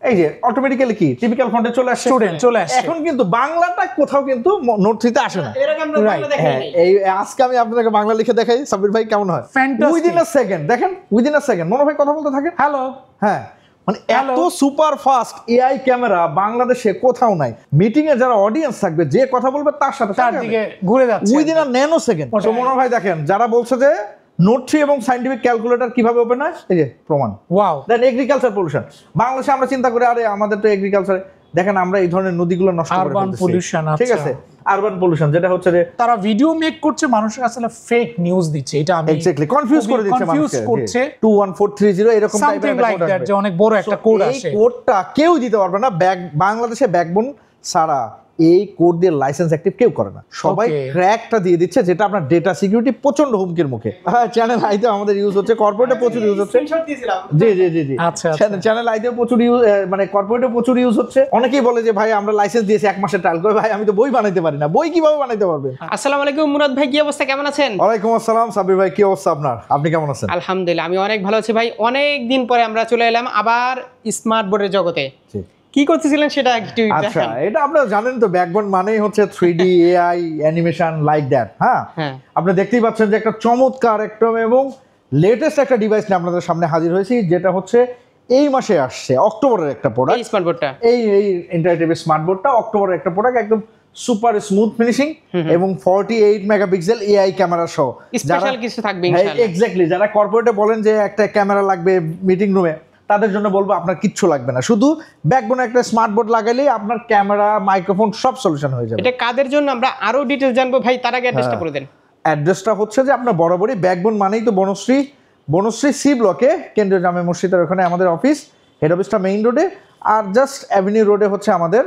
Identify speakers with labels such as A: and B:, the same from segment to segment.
A: এই যে অটোমেটিক্যালি কি টিপিক্যাল ফন্টে চলে আসছে,
B: চলে আসছে।
A: এখন কিন্তু বাংলাটা কোথাও কিন্তু নোট 3 তে আসে না। এই আজকে আমি আপনাদেরকে বাংলা লিখে দেখাই, সাব্বির ভাই কেমন হয়? উইদিন আ সেকেন্ড, দেখেন উইদিন আ সেকেন্ড মনে ভাই কথা বলতে থাকেন।
B: হ্যালো,
A: হ্যাঁ মানে এত সুপার ফাস্ট এআই ক্যামেরা বাংলাদেশে কোথাও নাই। মিটিং এ যারা অডিয়েন্স থাকবে, যে কথা বলবে তার সাথে
B: তার দিকে ঘুরে যাচ্ছে
A: উইদিন আ ন্যানো সেকেন্ড। তো মনে ভাই দেখেন, যারা বলছে যে নোট 3 এবং সায়েন্টিফিক ক্যালকুলেটর কিভাবে ওপেন হয়, এই যে প্রমাণ।
B: ওয়াও।
A: দেন এগ্রিকালচার পলিউশন, বাংলাদেশে আমরা চিন্তা করি আরে আমাদের তো এগ্রিকালচার, দেখেন আমরা এই ধরনের নদীগুলো নষ্ট করে ফেলতেছি, ঠিক আছে, আরবান পলিউশন, যেটা হচ্ছে যে
B: তারা ভিডিও মেক করছে, মানুষের আসলে ফেক নিউজ দিচ্ছে, এটা আমি
A: এক্স্যাক্টলি কনফিউজ করে দিচ্ছে মানুষকে,
B: করছে
A: 21430 এরকম টাইপের
B: একটা কোড আছে, যে অনেক বড় একটা কোড আসে,
A: এই কোডটা কেউ দিতে পারবে না। বাংলাদেশে ব্যাকবোন ছাড়া এই কোড দিয়ে লাইসেন্স অ্যাক্টিভ কেউ করে না, সবাই ক্র্যাকটা দিয়ে দিচ্ছে, যেটা আপনার ডেটা সিকিউরিটি প্রচন্ড হুমকির মুখে। হ্যাঁ, চ্যানেল আইতে আমাদের ইউজ হচ্ছে, কর্পোরেটে প্রচুর ইউজ হচ্ছে। জি জি জি জি,
B: আচ্ছা,
A: চ্যানেল আইতে প্রচুর ইউজ, মানে কর্পোরেটে প্রচুর ইউজ হচ্ছে। অনেকেই বলে যে ভাই আমরা লাইসেন্স দিয়েছি 1 মাসের ট্রায়াল করে, ভাই আমি তো বই বানাইতে পারি না, বই কিভাবে বানাইতে পারবে?
C: আসসালামু আলাইকুম মুরাদ ভাই, কি অবস্থা, কেমন আছেন?
A: ওয়ালাইকুম আসসালাম সাব্বির ভাই, কি অবস্থা আপনার, আপনি কেমন আছেন?
C: আলহামদুলিল্লাহ, আমি অনেক ভালো আছি ভাই। অনেক দিন পরে আমরা চলে এলাম আবার স্মার্ট বোর্ডের জগতে। কি করতেছিলেন সেটা একটু
A: আচ্ছা, এটা আপনারা জানেন তো, ব্যাকবোন মানেই হচ্ছে 3D AI animation like that. হ্যাঁ, আপনি দেখতেই পাচ্ছেন যে একটা চমৎকার একটা এবং লেটেস্ট একটা ডিভাইস নিয়ে আপনাদের সামনে হাজির হয়েছি, যেটা হচ্ছে এই মাসে আসছে, অক্টোবরের একটা প্রোডাক্ট।
C: এই স্মার্ট বোর্ডটা,
A: এই ইন্টারেক্টিভ স্মার্ট বোর্ডটা অক্টোবরের একটা প্রোডাক্ট, একদম সুপার স্মুথ ফিনিশিং এবং 48 মেগাপিক্সেল এআই ক্যামেরা সহ।
C: স্পেশাল কিছু থাকবে ইনশাআল্লাহ।
A: এক্স্যাক্টলি, যারা কর্পোরেটে বলেন যে একটা ক্যামেরা লাগবে মিটিং রুমে, তাদের জন্য বলবো আপনার কিচ্ছু লাগবে না, শুধু ব্যাকবোনে একটা স্মার্ট বোর্ড লাগালেই আপনার ক্যামেরা, মাইক্রোফোন সব সলিউশন হয়ে যাবে।
C: এটা কাদের জন্য আমরা আরো ডিটেইলস জানবো ভাই, তার আগে অ্যাড্রেসটা বলে দেন।
A: অ্যাড্রেসটা হচ্ছে যে আপনার বরাবরই ব্যাকবোন মানেই তো বনশ্রী সি ব্লকে কেন্দ্রীয় জামে মসজিদের ওখানে আমাদের অফিস, হেড অফিসটা মেইন রোডে, আর জাস্ট অ্যাভিনিউ রোডে হচ্ছে আমাদের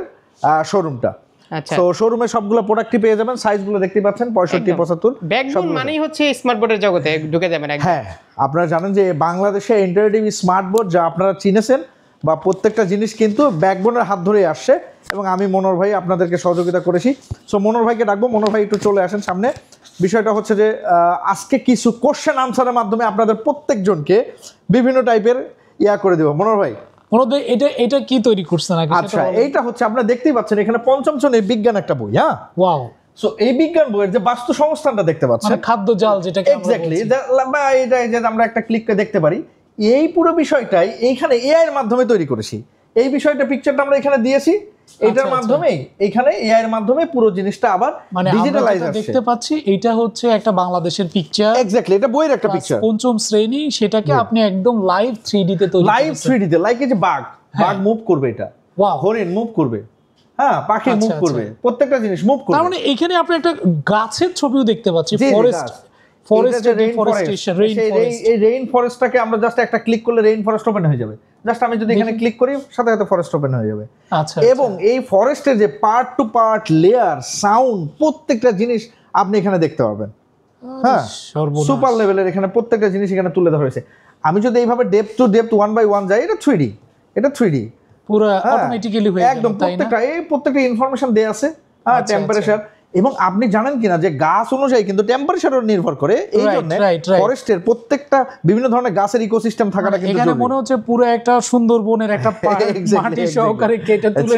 A: শোরুমটা।
C: আচ্ছা,
A: তো শোরুমে সবগুলো প্রোডাক্টই পেয়ে যাবেন, সাইজগুলো দেখতে পাচ্ছেন 65 75।
C: ব্যাকবোন মানেই হচ্ছে স্মার্ট বোর্ডের জগতে ঢুকে যাবেন একদম।
A: হ্যাঁ, আপনারা জানেন যে বাংলাদেশে ইন্টারেক্টিভ স্মার্ট বোর্ড যা আপনারা চিনেছেন, বা প্রত্যেকটা জিনিস কিন্তু ব্যাকবোনের হাত ধরেই আসছে, এবং আমি মনোর ভাই আপনাদেরকে সহযোগিতা করেছি। সো মনোর ভাইকে ডাকবো, মনোর ভাই একটু চলে আসেন সামনে। বিষয়টা হচ্ছে যে আজকে কিছু কোশ্চেন আনসারের মাধ্যমে আপনাদের প্রত্যেকজনকে বিভিন্ন টাইপের করে দেবো। মনোর ভাই,
B: এটা কি তৈরি করছেন?
A: আচ্ছা, এইটা হচ্ছে আপনারা দেখতেই পাচ্ছেন এখানে পঞ্চম শ্রেণীর বিজ্ঞান একটা বই। হ্যাঁ,
B: ওয়াও।
A: সো এই বিজ্ঞান বইয়ের যে বাস্তু সংস্থানটা দেখতে পাচ্ছেন,
B: খাদ্য জাল, যেটাকে
A: এক্স্যাক্টলি, এটা যে আমরা একটা ক্লিক করে দেখতে পারি, এই পুরো বিষয়টাই এইখানে এআই এর মাধ্যমে তৈরি করেছি। এই বিষয়টা পিকচারটা আমরা এখানে দিয়েছি, এটার মাধ্যমে এইখানে এআই এর মাধ্যমে পুরো জিনিসটা আবার ডিজিটালাইজ হচ্ছে।
B: দেখতে পাচ্ছি এটা হচ্ছে একটা বাংলাদেশের পিকচার,
A: এক্স্যাক্টলি, এটা বইয়ের একটা পিকচার,
B: পঞ্চম শ্রেণী, সেটাকে আপনি একদম লাইভ 3D তে তৈরি,
A: লাইভ 3D তে, লাইক এই যে বাঘ মুভ করবে, এটা হরিণ মুভ করবে, হ্যাঁ পাখি মুভ করবে, প্রত্যেকটা জিনিস মুভ করবে।
B: তার মানে এখানে আপনি একটা গাছের ছবিও দেখতে পাচ্ছি,
A: এই রেইন ফরেস্টটাকে আমরা জাস্ট একটা ক্লিক করলে রেইন ফরেস্ট ওপেন হয়ে যাবে। জাস্ট আমি যদি এখানে ক্লিক করি, সাথে সাথে ফরেস্ট ওপেন হয়ে যাবে।
B: আচ্ছা,
A: এবং এই ফরেস্টের যে part to part, layer, sound, প্রত্যেকটা জিনিস আপনি এখানে দেখতে পারবেন। হ্যাঁ, সুপার লেভেলের এখানে প্রত্যেকটা জিনিস এখানে তুলে ধরা হয়েছে। আমি যদি এইভাবে ডেপথ টু ডেপথ 1 বাই 1 যাই, এটা 3D, এটা 3D
B: পুরো অটোমেটিক্যালি হয়ে যাবে
A: একদম, প্রত্যেকটা ইনফরমেশন দেয়া আছে। হ্যাঁ, টেম্পারেচার, এবং আপনি জানেন কিনা যে গাছ অনুযায়ী কিন্তু টেম্পারেচারও নির্ভর করে। এই জন্য ফরেস্টের প্রত্যেকটা বিভিন্ন ধরনের গাছের ইকোসিস্টেম থাকাটা কিন্তু
B: এখানে মনে হচ্ছে পুরো একটা সুন্দরবনের একটা মাটি সহকারে কেটে তুলে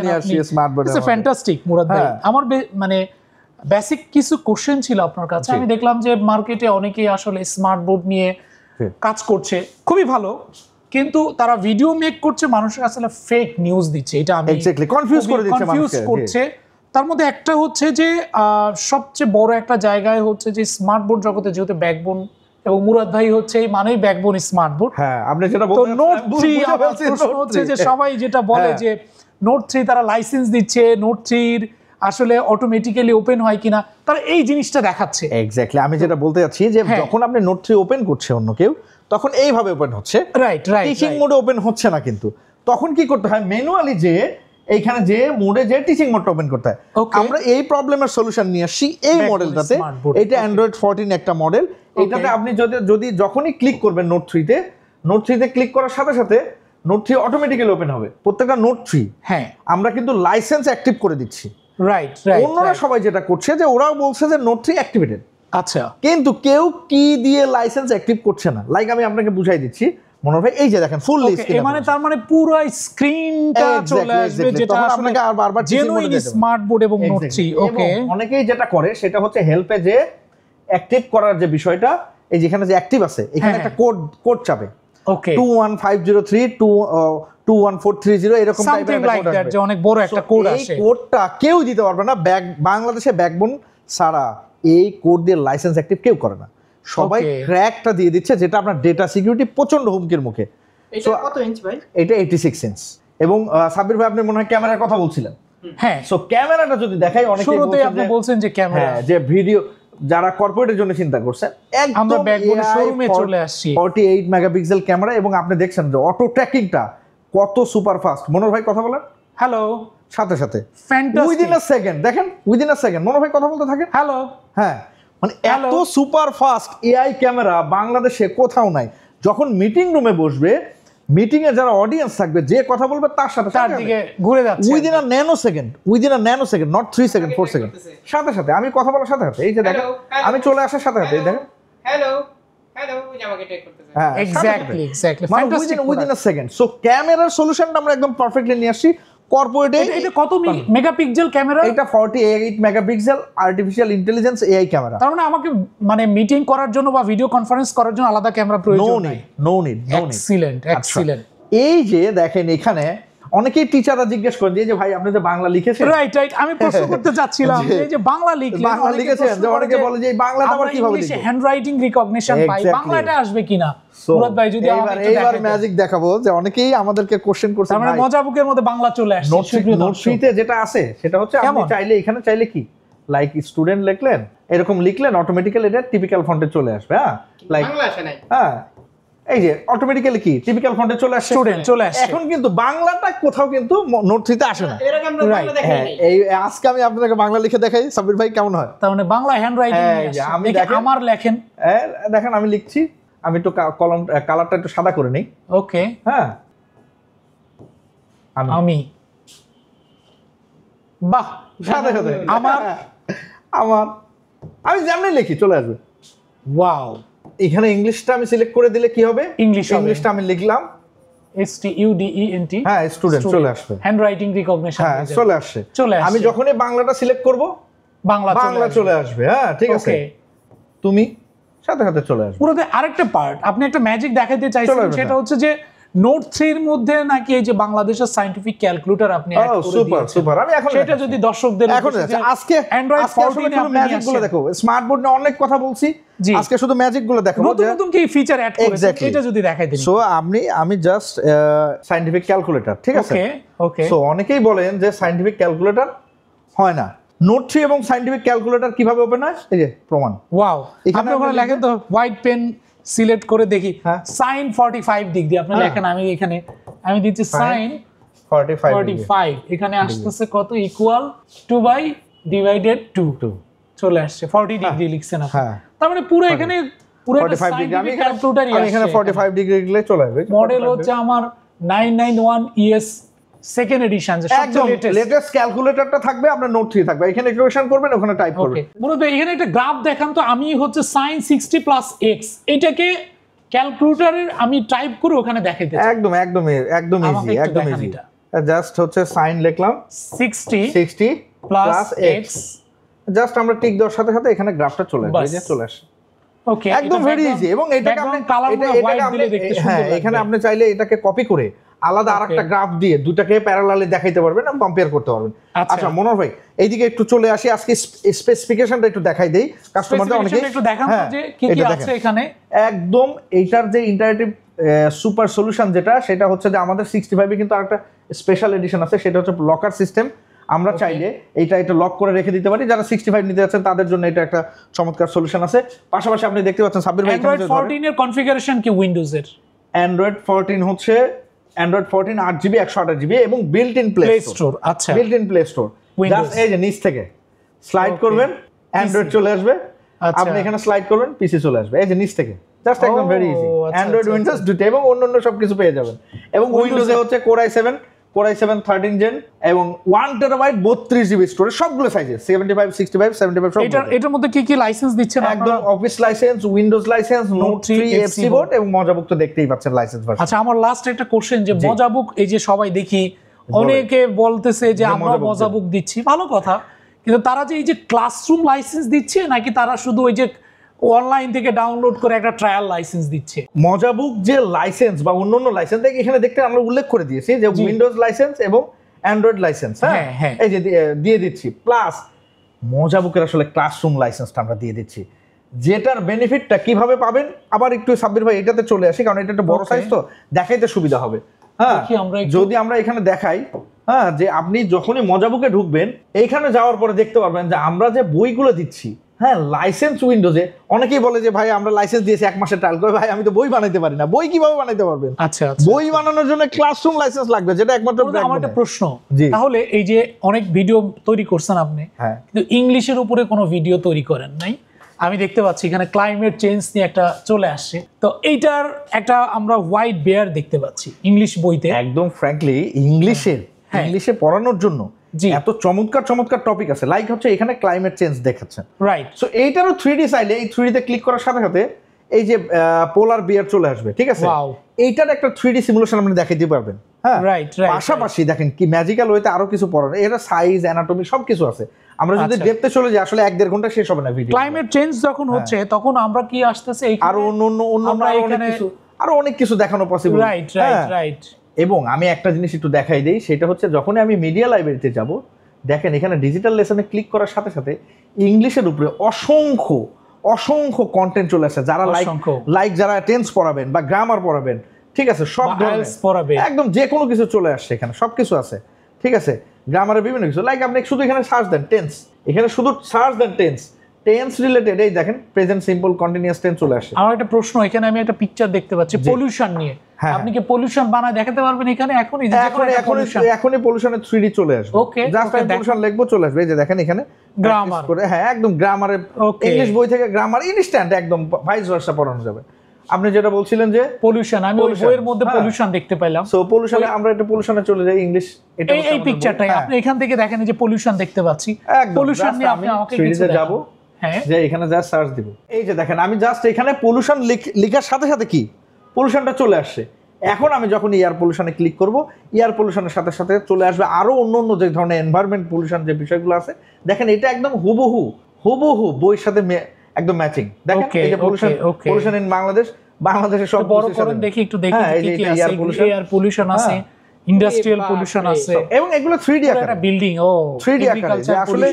B: নিয়ে আসি স্মার্ট বোর্ডে। ইটস ফ্যান্টাস্টিক মুরাদ ভাই। আমার মানে বেসিক কিছু কোশ্চেন ছিল আপনার কাছে। আমি দেখলাম যে মার্কেটে অনেকেই আসলে স্মার্ট বোর্ড নিয়ে কাজ করছে, খুবই ভালো, কিন্তু তারা ভিডিও মেক করছে, মানুষের আসলে ফেক নিউজ দিচ্ছে, এটা আমি
A: এক্স্যাক্টলি কনফিউজ করে দিচ্ছে,
B: কনফিউজ করছে। তার মধ্যে একটা হচ্ছে যে সবচেয়ে বড় একটা জায়গায় হচ্ছে যে স্মার্ট বোর্ড জগতে যেহেতু ব্যাকবোন, এবং মুরাদ ভাই হচ্ছে এই মানেই ব্যাকবোন স্মার্ট বোর্ড।
A: হ্যাঁ, আপনি যেটা বলছেন,
B: নোট 3 প্রশ্ন হচ্ছে যে সবাই যেটা বলে যে নোট 3 তারা লাইসেন্স দিচ্ছে, নোট 3 আসলে অটোমেটিক্যালি ওপেন হয় কিনা, তারা এই জিনিসটা দেখাচ্ছে।
A: এক্স্যাক্টলি, আমি যেটা বলতে যাচ্ছি যে যখন আপনি নোট 3 ওপেন করছে অন্য কেউ, তখন এইভাবে ওপেন হচ্ছে,
B: রাইট,
A: টিচিং মোডে ওপেন হচ্ছে না, কিন্তু তখন কি করতে হয়, ম্যানুয়ালি যে এইখানে যে মোডে যে টিচিং মোডটা ওপেন করতে হয়। আমরা এই প্রবলেমের সলিউশন নিয়ে আসছি এই মডেলটাতে। এটা অ্যান্ড্রয়েড 14 একটা মডেল। এটাতে আপনি যদি যখনই ক্লিক করবেন নোট 3 তে ক্লিক করার সাথে সাথে নোট 3 অটোমেটিক্যালি ওপেন হবে, প্রত্যেকটা নোট 3।
B: হ্যাঁ,
A: আমরা কিন্তু লাইসেন্স অ্যাক্টিভ করে দিচ্ছি।
B: রাইট,
A: অন্যরা সবাই যেটা করছে যে ওরাও বলছে যে নোট 3 অ্যাক্টিভেটেড,
B: আচ্ছা,
A: কিন্তু কেউ কি দিয়ে লাইসেন্স অ্যাক্টিভ করছে না। লাইক আমি আপনাকে বুঝাই দিচ্ছি, মনোহর ভাই এই যে দেখেন ফুললি স্ক্রিন,
B: মানে তার মানে পুরো স্ক্রিনটা চলে আসবে, যেটা
A: আপনাকে আর বারবার
B: জেনুইন স্মার্ট বোর্ড এবং নোট 3। ওকে,
A: অনেকেই যেটা করে সেটা হচ্ছে হেল্পে যে অ্যাক্টিভ করার যে বিষয়টা, এই যেখানে যে অ্যাক্টিভ আছে এখানে একটা কোড চাপে,
B: ওকে
A: 21503 21430 এরকম টাইপের একটা কোড আসবে,
B: যে অনেক বড় একটা কোড আসে।
A: এই কোডটা কেউ দিতে পারবে না, বাংলাদেশে ব্যাকবোন ছাড়া এই কোড দিয়ে লাইসেন্স অ্যাক্টিভ কেউ করে না, সবাই ক্র্যাকটা দিয়ে দিচ্ছে, যেটা আপনার ডেটা সিকিউরিটি প্রচন্ড হুমকির মুখে।
C: এটা কত ইঞ্চ ভাই?
A: এটা 86 ইঞ্চ। এবং সাব্বির ভাই আপনি মনে হয় ক্যামেরার কথা বলছিলেন।
B: হ্যাঁ,
A: সো ক্যামেরাটা যদি দেখাই, অনেকেই
B: শুরুতেই আপনি বলছেন যে ক্যামেরা,
A: হ্যাঁ, যে ভিডিও যারা কর্পোরেটের জন্য চিন্তা করছেন,
B: আমরা
A: একদম
B: ব্যাকবোনের শোরুমে চলে আসছি।
A: 48 মেগাপিক্সেল ক্যামেরা, এবং আপনি দেখছেন যে অটো ট্র্যাকিংটা কত সুপার ফাস্ট। মনোহর ভাই কথা বলেন।
B: হ্যালো,
A: সাথে সাথে
B: ফ্যান্টাস্টিক,
A: উইদিন আ সেকেন্ড, দেখেন উইদিন আ সেকেন্ড মনোহর ভাই কথা বলতে থাকেন।
B: হ্যালো,
A: হ্যাঁ, মানে এত সুপার ফাস্ট এআই ক্যামেরা বাংলাদেশে কোথাও নাই। যখন মিটিং রুমে বসবে, মিটিং এ যারা অডিয়েন্স থাকবে, যে কথা বলবে তার সাথে
B: তার দিকে ঘুরে যাচ্ছে
A: within a nano second, not 3 second 4 second, সাথে সাথে আমি কথা বলার সাথে সাথে এই যে দেখেন আমি চলে আসার সাথে সাথে এই দেখেন
C: হ্যালো হ্যালো, ওই যে আমাকে টেক করতেছে।
A: হ্যাঁ,
B: exactly fantastic
A: within a second. So ক্যামেরার সলিউশনটা আমরা একদম পারফেক্টলি নিয়ে আসছি কর্পোরেটে।
B: এটা কত মেগাপিক্সেল ক্যামেরা?
A: এটা 48 megapixel artificial intelligence AI camera.
B: তার মানে আমাকে মানে মিটিং করার জন্য বা ভিডিও কনফারেন্স করার জন্য আলাদা ক্যামেরা প্রয়োজন নাই।
A: No need.
B: এক্সিলেন্ট।
A: এই যে দেখেন এখানে অনেকেই টিচাররা জিজ্ঞেস করেন যে ভাই আপনি যে বাংলা লিখেছেন,
B: রাইট আমি প্রশ্ন করতে চাচ্ছিলাম এই যে বাংলা
A: লিখেছেন, যে অনেকে বলে যে এই বাংলাটা আবার কিভাবে লিখব,
B: হ্যান্ডরাইটিং রিকগনিশন পাই, বাংলাটা আসবে কিনা? মুরাদ ভাই যদি
A: এইবার ম্যাজিক দেখাবো, যে অনেকেই আমাদেরকে কোশ্চেন করছে,
B: মানে মজা বুকের মধ্যে বাংলা চলে আসছে।
A: নোট থ্রিতে যেটা আছে সেটা হচ্ছে আপনি চাইলে এখানে চাইলে কি লাইক স্টুডেন্ট লিখলেন, এরকম লিখলেন অটোমেটিক্যালি এটা টিপিক্যাল ফন্টে চলে আসবে। হ্যাঁ, লাইক
C: বাংলা আসে নাই।
A: হ্যাঁ, এই যে অটোমেটিক্যালি কি টিপিক্যাল ফন্টে চলে আসছে,
B: স্টুডেন্ট চলে আসছে।
A: এখন কিন্তু বাংলাটা কোথাও কিন্তু নোট থ্রিতে আসে না।
C: এরকম আমরা বাংলা দেখাই নাই।
A: এই আজকে আমি আপনাকে বাংলা লিখে দেখাই, সাব্বির ভাই কেমন হয়?
B: তার মানে বাংলা হ্যান্ডরাইটিং
A: আমি
B: আমার লেখেন,
A: দেখেন আমি লিখছি, আমি একটু কলম কালারটা একটু সাদা করে নেই।
B: ওকে,
A: হ্যাঁ,
B: আমি বাহ
A: সাথে সাথে
B: আমার
A: আমি যেমনি লিখি চলে আসবে।
B: ওয়াও,
A: এখানে ইংলিশটা আমি সিলেক্ট করে দিলে কি হবে?
B: ইংলিশটা
A: আমি লিখলাম
B: STUDENT,
A: হ্যাঁ, স্টুডেন্ট চলে আসবে,
B: হ্যান্ডরাইটিং রিকগনিশন
A: হ্যাঁ চলে আসছে। আমি যখনই বাংলাটা সিলেক্ট করব বাংলা চলে আসবে। হ্যাঁ, ঠিক আছে, তুমি সাথে সাথে চলে আসবে।
B: পুরোতে আরেকটা পার্ট আপনি একটা ম্যাজিক দেখাতে চাইছেন, সেটা হচ্ছে যে নোট 3 এর মধ্যে নাকি এই যে বাংলাদেশের সায়েন্টিফিক ক্যালকুলেটর আপনি অ্যাড করে দিয়েছেন।
A: সুপার। আমি এখন
B: সেটা যদি দর্শকদের
A: এখন আজকে
B: অ্যান্ড্রয়েড 14 এ আপনি
A: ম্যাজিক গুলো দেখো, স্মার্ট বোর্ড নিয়ে অনেক কথা বলছি, আজকে শুধু ম্যাজিক গুলো দেখো,
B: নতুন কি ফিচার অ্যাড করেছেন এটা যদি দেখাই দিন।
A: সো আমি জাস্ট সায়েন্টিফিক ক্যালকুলেটর, ঠিক আছে?
B: ওকে।
A: সো অনেকেই বলেন যে সায়েন্টিফিক ক্যালকুলেটর হয় না। নোট 3 এবং সায়েন্টিফিক ক্যালকুলেটর কিভাবে ওপেন হয়? এই যে প্রমাণ।
B: ওয়াও, আপনি ওখানে লেখেন তো, হোয়াইট পেন সিলেক্ট করে দেখি, sin 45 দিক দিয়ে আপনি লেখেন, আমি দিচ্ছি sin 45, এখানে আসতেছে কত, ইকুয়াল 2/2 চলে আসছে, 40 ডিগ্রি লিখছেন আপনি। তার মানে পুরো এখানে পুরো
A: 45 ডিগ্রি, আমি এখানে 45
B: 45
A: ডিগ্রি লিখলে চলে আসবে।
B: মডেল হচ্ছে আমার 991 ES সেকেন্ড এডিশন, যে সবচেয়ে
A: লেটেস্ট ক্যালকুলেটরটা থাকবে, আপনার নোট 3 থাকবে, এখানে ইকুয়েশন করবেন, ওখানে টাইপ করবেন।
B: মূলত এখানে একটা গ্রাফ দেখান তো, আমি হচ্ছে sin 60 + x এটাকে ক্যালকুলেটরের আমি টাইপ করে ওখানে দেখাইতে চাই।
A: একদম ইজি। জাস্ট হচ্ছে sin লিখলাম 60 + x, জাস্ট আমরা টিক দেওয়ার সাথে সাথে এখানে গ্রাফটা চলে আসবে, এই যে চলে আসে।
B: ওকে,
A: একদম ভেরি ইজি। এবং এটাকে আপনি এখানে আপনি চাইলে এটাকে কপি করে আলাদা আরেকটা গ্রাফ দিয়ে দুটাকে প্যারালালি দেখাইতে পারবেন এবং কম্পেয়ার করতে পারবেন। আচ্ছা মনোহর ভাই, এইদিকে একটু চলে আসি, আজকে স্পেসিফিকেশনটা একটু দেখাই দেই কাস্টমারদের, অনেকে
B: একটু দেখান তো যে কি কি আছে এখানে।
A: একদম এইটার যে ইন্টারেক্টিভ সুপার সলিউশন যেটা, সেটা হচ্ছে যে আমাদের 65 এ কিন্তু আরেকটা স্পেশাল এডিশন আছে, সেটা হচ্ছে লকার সিস্টেম। আমরা চাইলে এটা লক করে রেখে দিতে পারি, যারা 65 নিতে যাচ্ছেন তাদের জন্য এটা একটা চমৎকার সলিউশন আছে। পাশাপাশি আপনি দেখতে পাচ্ছেন সাব্বির ভাই,
B: Android 14 এর কনফিগারেশন কি উইন্ডোজ এর?
A: Android 14 হচ্ছে Android 14 8GB 128GB এবং বিল্ট ইন প্লে স্টোর।
B: আচ্ছা,
A: built in play store. Just এই যে নিচ থেকে স্লাইড করবেন, Android চলে আসবে, আপনি এখানে স্লাইড করবেন, পিসি চলে আসবে, এই যে নিচ থেকে। জাস্ট একদম ভেরি ইজি। Android উইন্ডোজ দুটো এবং অন্যান্য সবকিছু পেয়ে যাবেন। এবং উইন্ডোজে হচ্ছে Core i7 Core i7 13 gen এবং 1 টেরাবাইট 32 জিবি স্টোরেজ, সবগুলো সাইজে 75 65 75 সব।
B: এটার মধ্যে কি কি লাইসেন্স দিচ্ছেন?
A: একদম office licence, Windows licence, note 3 FC board এবং মজাবুক তো দেখতেই পাচ্ছেন লাইসেন্স ভার্সন।
B: আচ্ছা, আমার লাস্ট একটা কোশ্চেন, যে মজাবুক এই যে সবাই দেখি অনেকে বলতেছে যে আমরা মজাবুক দিচ্ছি, ভালো কথা, কিন্তু তারা যে এই যে ক্লাসরুম লাইসেন্স দিচ্ছে নাকি তারা শুধু ওই যে অনলাইন থেকে ডাউনলোড করে একটা ট্রায়াল লাইসেন্স দিচ্ছে?
A: মজাবুক যে লাইসেন্স বা অন্যান্য লাইসেন্স এখানে দেখতে আমরা উল্লেখ করে দিয়েছি যে উইন্ডোজ লাইসেন্স এবং অ্যান্ড্রয়েড লাইসেন্স, হ্যাঁ এই যে দিয়ে দিচ্ছি, প্লাস মজাবুকের আসলে ক্লাসরুম লাইসেন্সটা আমরা দিয়ে দিচ্ছি, যেটার বেনিফিটটা কিভাবে পাবেন আবার একটু সাব্বির ভাই এটাতে চলে আসি, কারণ এটা একটা বড় সাইজ তো দেখাইতে সুবিধা হবে। হ্যাঁ, যদি আমরা এখানে দেখাই, হ্যাঁ, যে আপনি যখনই মজাবুকে ঢুকবেন এইখানে যাওয়ার পরে দেখতে পারবেন যে আমরা যে বইগুলো দিচ্ছি, হ্যাঁ, লাইসেন্স উইন্ডোজে অনেকেই বলে যে ভাই আমরা লাইসেন্স দিয়েছি 1 মাসের ট্রায়াল করে, ভাই আমি তো বই বানাইতে পারি না। বই কিভাবে বানাইতে পারবেন?
B: আচ্ছা,
A: বই বানানোর জন্য ক্লাসরুম লাইসেন্স লাগবে, যেটা একমাত্র।
B: আমার একটা প্রশ্ন, তাহলে এই যে অনেক ভিডিও তৈরি করছেন আপনি, কিন্তু ইংলিশের উপরে কোনো ভিডিও তৈরি করেন নাই। আমি দেখতে পাচ্ছি এখানে ক্লাইমেট চেঞ্জ নিয়ে একটা চলে আসছে, তো এইটার একটা আমরা হোয়াইট বেয়ার দেখতে পাচ্ছি ইংলিশ বইতে।
A: একদম ফ্র্যাঙ্কলি ইংলিশে পড়ানোর জন্য এত চমৎকার চমৎকার টপিক আছে, লাইক হচ্ছে এখানে ক্লাইমেট চেঞ্জ দেখাচ্ছেন, রাইট? সো এইটারও 3D চাইলে এই 3D তে ক্লিক করার সাথে সাথে এই যে পোলার বিয়ার চলে আসবে, ঠিক আছে? এইটার একটা 3D সিমুলেশন আপনি দেখাইতে পারবেন, হ্যাঁ, রাইট। পাশাপাশি দেখেন কি ম্যাজিক্যাল ওয়েতে আরো কিছু পড়ানো, এটা সাইজ, অ্যানাটমি সবকিছু আছে। আমরা যদি ডেপথে চলে যাই আসলে 1-1.5 ঘন্টা শেষ হবে না ভিডিও।
B: ক্লাইমেট চেঞ্জ যখন হচ্ছে তখন আমরা কি আসতেছে
A: আরো অনেক কিছু দেখানো পসিবল,
B: রাইট রাইট রাইট।
A: এবং আমি একটা জিনিস একটু দেখাই দেই, সেটা হচ্ছে যখনই আমি মিডিয়া লাইব্রেরিতে যাব, দেখেন এখানে ডিজিটাল লেসনে ক্লিক করার সাথে সাথে ইংলিশের উপরে অসংখ্য কন্টেন্ট চলে আসে, যারা লাইক যারা টেন্স পড়াবেন বা গ্রামার পড়াবেন, ঠিক আছে, সব ধরনের একদম যে কোনো কিছু চলে আসছে এখানে, সবকিছু আছে, ঠিক আছে? গ্রামারের বিভিন্ন কিছু, লাইক আপনি শুধু এখানে সার্চ দেন টেন্স, এখানে শুধু সার্চ দেন টেন্স রিলেটেড, এই দেখেন প্রেজেন্ট সিম্পল কন্টিনিউয়াস টেন্স চলে আসে।
B: আমার একটা প্রশ্ন, এখানে আমি একটা পিকচার দেখতে পাচ্ছি পলিউশন নিয়ে, আপনি কি পলিউশন বানায় দেখাতে পারবেন এখানে?
A: এখনই পলিউশনের 3D চলে আসবে, জাস্ট আমি পলিউশন লিখবো চলে আসবে। এই যে দেখেন এখানে গ্রামার করে, হ্যাঁ, একদম গ্রামারে ইংলিশ বই থেকে গ্রামার ইনস্ট্যান্ট একদম ভাইস ভার্সা পড়ানো যাবে। আপনি যেটা বলছিলেন যে
B: পলিউশন, আমি ওই বইয়ের মধ্যে পলিউশন দেখতে পেলাম।
A: সো পলিউশনে আমরা একটু পলিউশনে চলে যাই, ইংলিশ এটা
B: এই পিকচারটাই আপনি এখান থেকে দেখেন, এই যে পলিউশন দেখতে পাচ্ছি, পলিউশন নিয়ে আপনি আমাকে কিছু
A: যাব, হ্যাঁ, যে এখানে জাস্ট সার্চ দিব, এই যে দেখেন আমি জাস্ট এখানে পলিউশন লেখার সাথে সাথে কি পলিউশনটা চলে আসছে। এখন আমি যখন এয়ার পলিউশনে ক্লিক করব, এয়ার পলিউশনের সাথে সাথে চলে আসবে আরো অন্য যে ধরনের এনভায়রনমেন্ট পলিউশন যে বিষয়গুলো আছে, দেখেন এটা একদম হুবহু বইয়ের সাথে একদম ম্যাচিং। দেখেন এই যে পলিউশন ইন বাংলাদেশের সব
B: বড় করে দেখি, একটু দেখি কি কি আছে। এয়ার পলিউশন আছে, ইন্ডাস্ট্রিয়াল পলিউশন আছে,
A: এবং এগুলো 3D আকারে বিল্ডিং, 3D আকারে, যে আসলে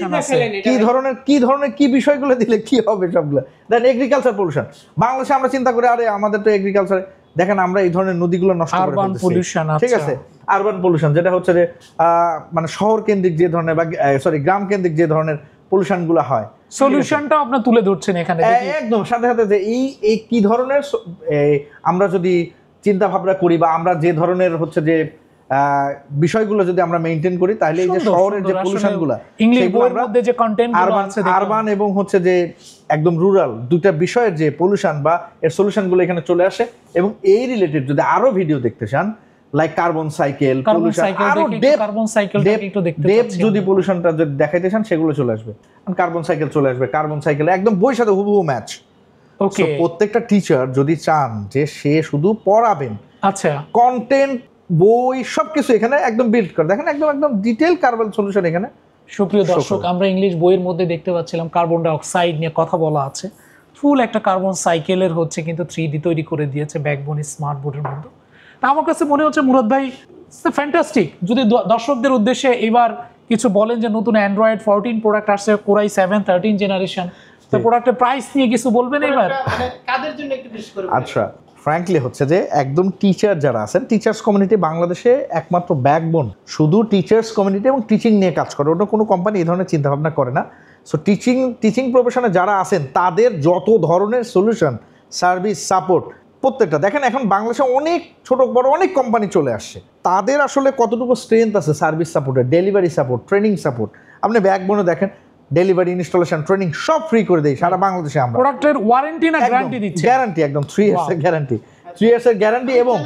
A: কি ধরনের কি বিষয়গুলো দিলে কি হবে সবগুলো। দেন এগ্রিকালচার পলিউশন, বাংলাদেশে আমরা চিন্তা করি আরে আমাদের তো এগ্রিকালচার, দেখেন আমরা এই ধরনের নদীগুলো নষ্ট করে ফেলতেছি, ঠিক আছে? আরবান পলিউশন যেটা হচ্ছে যে মানে শহর কেন্দ্রিক যে ধরনের বা গ্রাম কেন্দ্রিক যে ধরনের পলিউশন গুলো হয়,
B: সলিউশনটা আপনি তুলে ধরছেন এখানে
A: একদম সাথে সাথে, যে এই কি ধরনের আমরা যদি চিন্তা ভাবনা করি বা আমরা যে ধরনের হচ্ছে যে বিষয়গুলো যদি আমরা মেইনটেইন করি, তাহলে এই যে শহরের যে পলিউশনগুলো,
B: ইংলিশ বইয়ের মধ্যে যে কন্টেন্টগুলো আছে,
A: আরবান এবং হচ্ছে যে একদম রুরাল, দুইটা বিষয়ের যে পলিউশন বা এর সলিউশনগুলো এখানে চলে আসে। এবং এই রিলেটেড যদি আরো ভিডিও দেখতে চান, লাইক কার্বন সাইকেল, পলিউশন, আরো ডেপথ যদি পলিউশনটা যদি দেখাইতে চান, সেগুলো চলে আসবে। কার্বন সাইকেল চলে আসবে, কার্বন সাইকেল একদম বইয়ের সাথে হুবহু ম্যাচ। ওকে, প্রত্যেকটা টিচার যদি চান যে সে শুধু পড়াবেন, আচ্ছা, কন্টেন্ট বই সবকিছু এখানে একদম বিল্ড করে, দেখেন একদম ডিটেইল কার্বন সলিউশন এখানে।
B: সুপ্রিয় দর্শক, আমরা ইংলিশ বইয়ের মধ্যে দেখতে পাচ্ছিলাম কার্বন ডাই অক্সাইড নিয়ে কথা বলা আছে, ফুল একটা কার্বন সাইকেলের হচ্ছে কিন্তু 3D তৈরি করে দিয়েছে ব্যাকবোন স্মার্ট বোর্ডের মধ্যে। তা আমার কাছে মনে হচ্ছে মুরাদ ভাই ফ্যান্টাস্টিক। যদি দর্শকদের উদ্দেশ্যে এবার কিছু বলেন যে নতুন অ্যান্ড্রয়েড 14 প্রোডাক্ট আসছে, Core i7 13 জেনারেশন, তো প্রোডাক্টের প্রাইস নিয়ে কিছু বলবেন এবার?
C: মানে কাদের জন্য একটু বেশি করে?
A: আচ্ছা, ফ্র্যাঙ্কলি হচ্ছে যে একদম টিচার যারা আছেন, টিচার্স কমিউনিটি বাংলাদেশে একমাত্র ব্যাকবোন, শুধু টিচার্স কমিউনিটি এবং টিচিং নিয়ে কাজ করে, অন্য কোনো কোম্পানি এই ধরনের চিন্তাভাবনা করে না। সো টিচিং প্রফেশনে যারা আছেন তাদের যত ধরনের সলিউশন, সার্ভিস, সাপোর্ট, প্রত্যেকটা দেখেন এখন বাংলাদেশে অনেক ছোট বড় অনেক কোম্পানি চলে আসছে, তাদের আসলে কতটুকু স্ট্রেংথ আছে সার্ভিস সাপোর্টের, ডেলিভারি সাপোর্ট, ট্রেনিং সাপোর্ট। আপনি ব্যাকবোনে দেখেন ডেলিভারি, ইনস্টলেশন, ট্রেনিং সব ফ্রি করে দেই সারা বাংলাদেশে। আমরা
B: প্রোডাক্টের ওয়ারেন্টি না গ্যারান্টি দিচ্ছি?
A: গ্যারান্টি একদম 3 ইয়ার্স গ্যারান্টি। 3 ইয়ার্স এর গ্যারান্টি এবং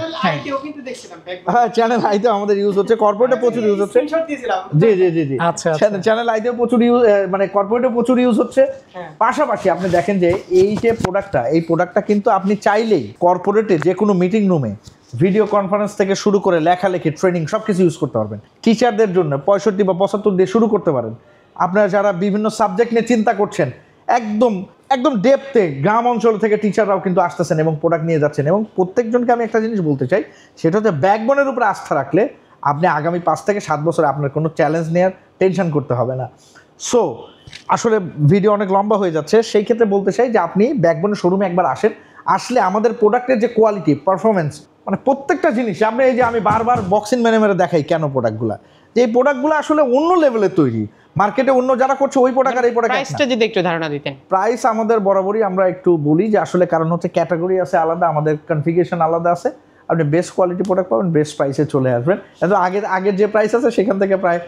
A: হ্যাঁ চ্যানেল আইতে আমাদের ইউজ হচ্ছে, কর্পোরেটে প্রচুর ইউজ হচ্ছে। জি জি জি জি
B: আচ্ছা,
A: চ্যানেল আইতেও প্রচুর ইউজ, মানে কর্পোরেটে প্রচুর ইউজ হচ্ছে। পাশাপাশি আপনি দেখেন যে এই যে প্রোডাক্টটা কিন্তু আপনি চাইলেই কর্পোরেটে যে কোনো মিটিং রুমে ভিডিও কনফারেন্স থেকে শুরু করে লেখালেখি, ট্রেনিং সবকিছু ইউজ করতে পারবেন। টিচারদের জন্য 65 বা 75 দিয়ে শুরু করতে পারেন। আপনারা যারা বিভিন্ন সাবজেক্ট নিয়ে চিন্তা করছেন, একদম ডেপথে গ্রাম অঞ্চল থেকে টিচাররাও কিন্তু আসতেছেন এবং প্রোডাক্ট নিয়ে যাচ্ছেন। এবং প্রত্যেকজনকে আমি একটা জিনিস বলতে চাই, সেটা হচ্ছে ব্যাকবোনের উপরে আস্থা রাখলে আপনি আগামী 5 থেকে 7 বছরে আপনার কোনো চ্যালেঞ্জ নেওয়ার টেনশন করতে হবে না। সো আসলে ভিডিও অনেক লম্বা হয়ে যাচ্ছে, সেই ক্ষেত্রে বলতে চাই যে আপনি ব্যাকবোনের শোরুমে একবার আসলে আমাদের প্রোডাক্টের যে কোয়ালিটি, পারফরমেন্স, মানে প্রত্যেকটা জিনিস আপনি এই যে আমি বারবার বক্সিং মেরে দেখাই কেন প্রোডাক্টগুলো, যে এই প্রোডাক্টগুলো আসলে অন্য লেভেলের তৈরি। মার্কেটে অন্য যারা করছে ওই প্রোডাক্ট আর এই প্রোডাক্ট,
C: প্রাইসটা যদি একটু ধারণা দিতেন।
A: প্রাইস আমাদের বরাবরই আমরা একটু বলি যে আসলে কারণ হচ্ছে ক্যাটাগরি আছে আলাদা, আমাদের কনফিগারেশন আলাদা আছে। আপনি বেস্ট কোয়ালিটি প্রোডাক্ট পাবেন, বেস্ট প্রাইসে চলে আসবেন। কিন্তু আগের যে প্রাইস আছে সেখান থেকে প্রায়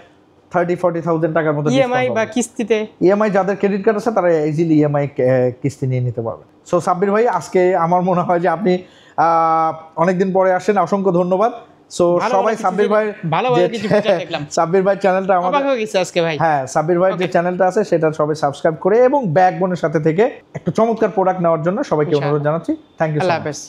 A: 30-40,000 টাকার মতো
C: ইএমআই বা কিস্তিতে,
A: ইএমআই যাদের ক্রেডিট কার্ড আছে তারা ইজিলি ইএমআই কিস্তি নিয়ে নিতে পারবেন। সো সাব্বির ভাই, আজকে আমার মনে হয় যে আপনি অনেকদিন পরে আসেন, অসংখ্য ধন্যবাদ। সো সবাই সাব্বির ভাই সাব্বির ভাই চ্যানেলটা আমাদের হ্যাঁ সাব্বির ভাই যে চ্যানেলটা আছে সেটা সবাই সাবস্ক্রাইব করে এবং ব্যাকবোনের সাথে থেকে একটা চমৎকার প্রোডাক্ট নেওয়ার জন্য সবাইকে অনুরোধ জানাচ্ছি। থ্যাংক ইউ, আল্লাহ হাফেজ।